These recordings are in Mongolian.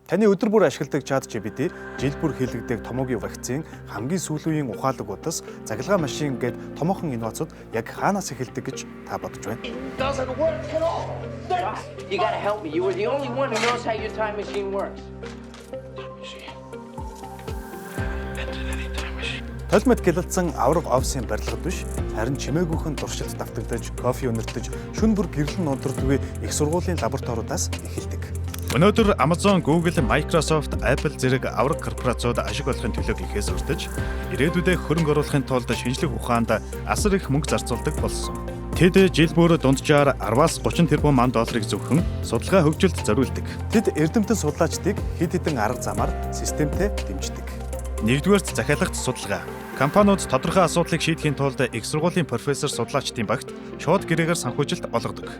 Таны өдөр бүр ашигладаг ChatGPT жил бүр хийлэгдэг томоогийн вакцин, хамгийн сүүлийн ухаалаг удас, заглагаа машин гээд томоохон инновацууд яг хаанаас эхэлдэг гэж та бодож байна? Doesn't work at all. You gotta help me. You were the only one who knows how your time machine works. Толмод гялалцсан авраг офисын барилгад биш, харин чимээгүйхэн туршилт давтагдаж, кофе өнөртөж, шүн бүр гэрлэн унтардгүй их сургуулийн лабораториудаас эхэлдэг. Өнөөдөр Amazon, Google, Microsoft, Apple зэрэг авраг корпорациуд ашиг олохын төлөө гэхээс урьдчилж, ирээдүйдээ хөрөнгө оруулахын тулд шинжлэх ухаанд асар их мөнгө зарцуулдаг болсон. Тэд жил бүр дунджаар 10-аас 30 тэрбум $ыг зөвхөн судалгаа хөгжилд зориулдаг. Тэд эрдэмтэн судлаачдыг хэд хэдэн арга замаар системтэй дэмждэг. Нэгдүгээрт захиалагч судалгаа. Компаниуд тодорхой асуудлыг шийдэхийн тулд их сургуулийн профессор судлаачдын багт шууд гэрээгээр санхүүжилт олгодог.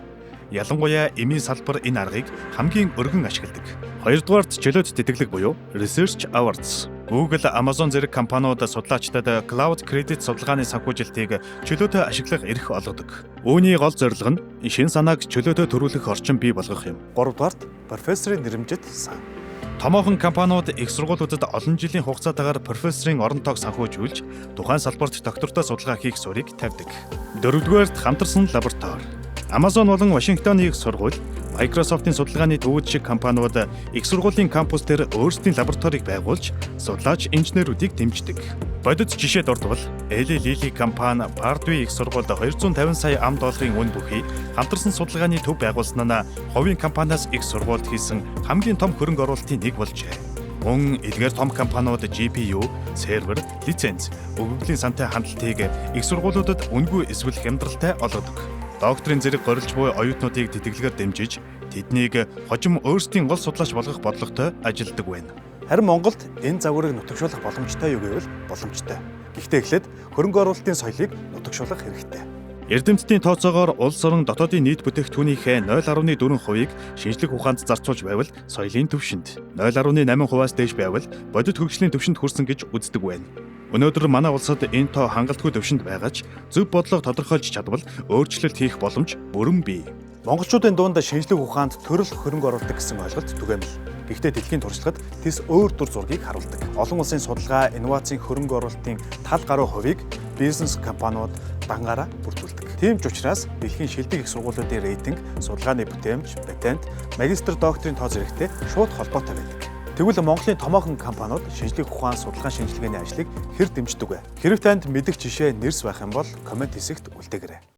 Ялангуяа эмийн салбар энэ аргыг хамгийн өргөн ашигладаг. Хоёрдугаарт чөлөөт тэтгэлэг буюу Research Awards. Google, Amazon зэрэг компаниуд судлаачдад Cloud Credit судалгааны санхүүжилтийг чөлөөтэй ашиглах эрх олгодог. Үүний гол зорилго нь шинэ санааг чөлөөтэй төрүүлэх орчин бий болгох юм. Гуравдугаарт профессорын нэрэмжит сан. Томоохон компаниуд их сургуулиудад олон жилийн хугацаатаагаар профессорын орон тоог санхүүжүүлж, тухайн салбарт доктортой судалгаа хийх сурыг тавьдаг. Дөрөвдүгээрт хамтарсан лаборатори. Amazon болон Вашингтоны их сургууль, Microsoft-ийн судалгааны төвүүд шиг компаниуд их сургуулийн кампус дээр өөрсдийн лабораторийг байгуулж, судлаач инженеруудыг дэмждэг. Бодит жишээ дурдвал Eli Lilly компани Purdue их сургуульд $250 сая үн бүхий хамтарсан судалгааны төв байгуулсан нь хувийн компаниас их сургуульд хийсэн хамгийн том хөрөнгө оруулалтын нэг болжээ. Мөн эдгээр том компаниуд GPU, сервер, лиценз, өгөгдлийн сантай хандлтыг их сургуулиудад үнгүй эсвэл хямдралтай олгодог. Докторийн зэрэг горилж буй оюутнуудыг тэтгэлгээр дэмжиж, тэднийг хожим өөрсдийн гол судлаач болгох бодлоготой ажилладаг байна. Харин Монголд энэ загварыг нутагшуулах боломжтой юу гэвэл боломжтой. Гэхдээ эхлээд хөрөнгө оруулалтын соёлыг нутагшуулах хэрэгтэй. Эрдэмтдийн тооцоогоор улс орон дотоодын нийт бүтээгдэхүүнийхээ 0.4%-ийг шинжлэх ухаанд зарцуулж байвал соёлын түвшинд, 0.8%-аас дээш байвал бодит хөгжлийн түвшинд хүрсэн гэж үздэг байна. Өнөөдөр манай улсад энэ тоо хангалтгүй түвшинд байгаач зөв бодлого тодорхойлж чадвал өөрчлөлт хийх боломж бүрэн бий. Монголчуудын дунд шинжлэх ухаанд төрөл хөрөнгө оруулалт гэсэн ойлголт түгээмэл. Гэхдээ дэлхийн туршлагад тэс өөр дүр зургийг харуулдаг. Олон улсын судалгаа, инновацийн хөрөнгө оруулалтын тал гаруй хувийг бизнес компаниуд дангаараа бүрдүүлдэг. Тийм ч учраас дэлхийн шилдэг их сургуулиудын рейтинг, судалгааны бүтээмж, патент, магистр докторийн тоо зэрэгтэй шууд холбоотой байдаг. Тэгвэл Монголын томоохон компаниуд шинжлэх ухаан судалгаан шинжилгээний ажлыг хэр дэмждэг вэ? Хэрэв танд мэдих жишээ нэрс байх юм бол комент хэсэгт үлдээгээрэй.